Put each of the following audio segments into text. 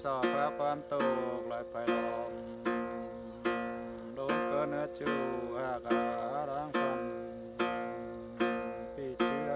สอฟ้าความตกลอยไปลมโดนเกินเนื้อจูหาการ้างฟันปีเชื้อ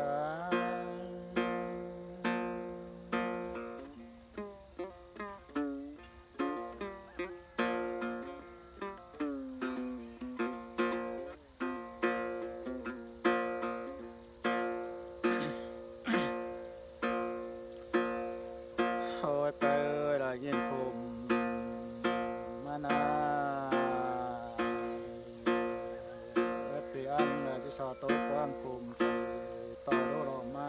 โอ้ยไปเอ้ยได้ยินคมมานาเปลี่ยนเลยจะสอตกความคุมต่อดูลงมา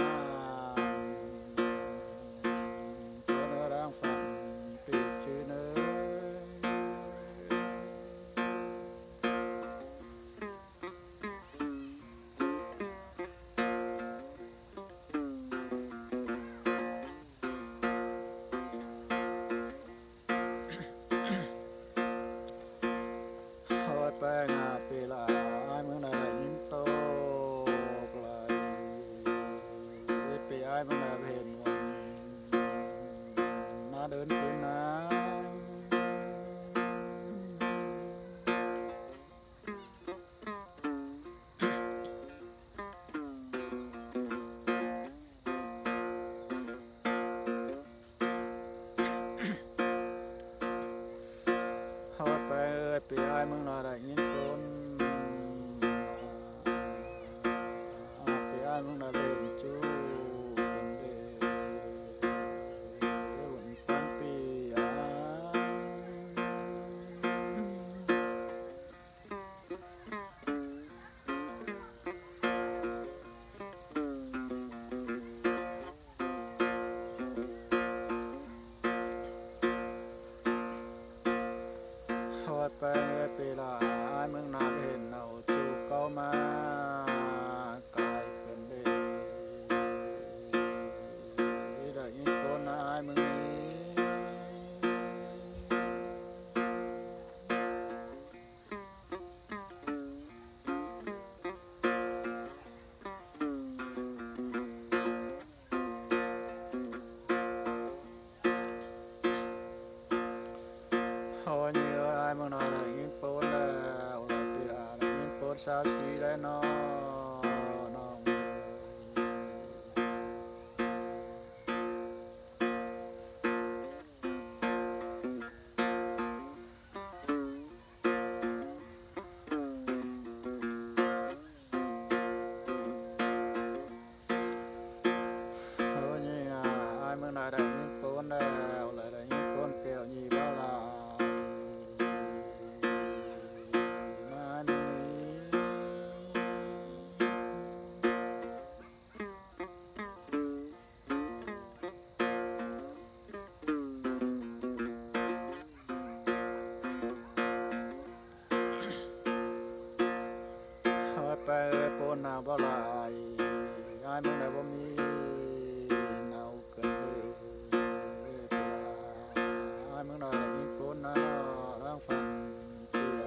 เกินเนื้อร้างฟันปีเชื้อเนื้อโอ้ยไปงาปีละเมืองใดได้ยินโตกเลยปีไอ้เมืองใดเห็นวันมาเดินคืนน้ำโอ้ยไปเอ้ยปีไอ้เมืองใดได้ยินปนปีไอ้เมืองใดเล่นจูเป็นเดบุญปันปีโอ้ยไปเอ้ยปีละไอ้เมืองนาเห็นเอาจูเก้ามากายเกินเดได้ยินปนไอ้เมืองนี้โอ้ยนี่เอ้ยไอ้เมืองนาได้ยินปนแล้วได้ปีละได้ยินปนสาวสีได้น้องโอ้ยนี่ไอ้เมืองนาได้ยินปนแล้วเลยได้ยินปนแก้วยี่บ้าลามานี่โอ้ยไปเอ้ยปนหน้าบ้าลายไอ้เมืองใดบ่มีเนาเกินเลยปีละไอ้เมืองใดได้ยินปนนะร่างฟันเปีย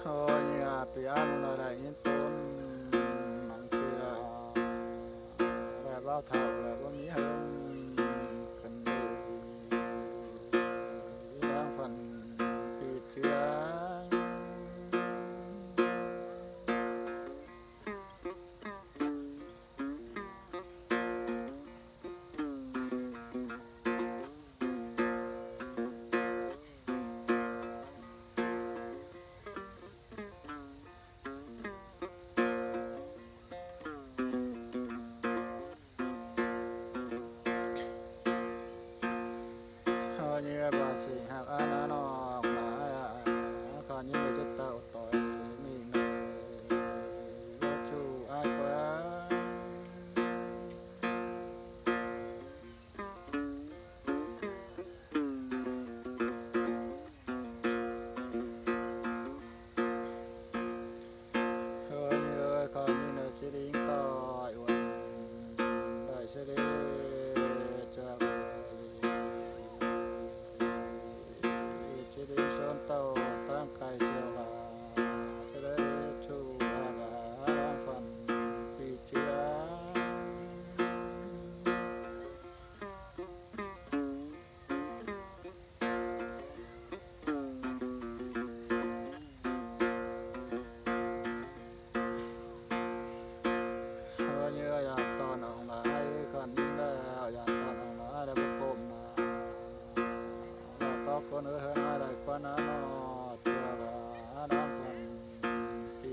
โอ้ยนี่ปีไอ้เมืองใดได้ยินปนหนังปีละแล้วเบาเท่าแล้วบ่มีเฮิงขึ้นเลยร่างฟันปีเชื้อโอ้ยนี่บาสิหักอันนั้นออกหลาย đi sơn tàu tăng cài xèo là sẽ đấy chu là đang phần kỳ chia nhưอยากตอนออกมาให้ขันแล้วอยากตอนออกมาได้พบผมนะอยากตอกคนเฮือนให้ได้กว่านั้นเนาะตัวละน้ำพันปี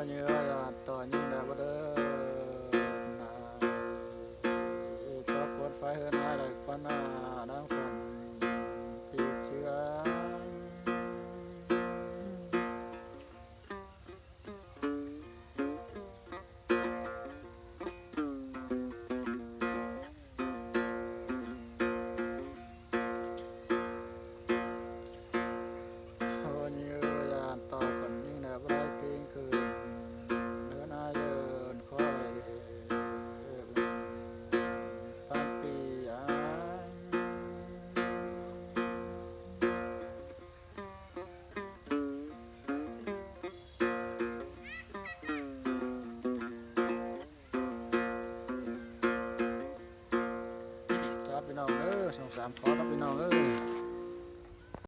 nhưอยากตอนยิ่งได้บ่เด้อนะตอกคนไฟเฮือนให้ได้กว่านั้นน้ำพันปีเจือ như là tàu còn như là bay kinh khơi nữa nay giờ khó để tan pi anh chát bên nào nữa xong sám khó đó bên nào nữa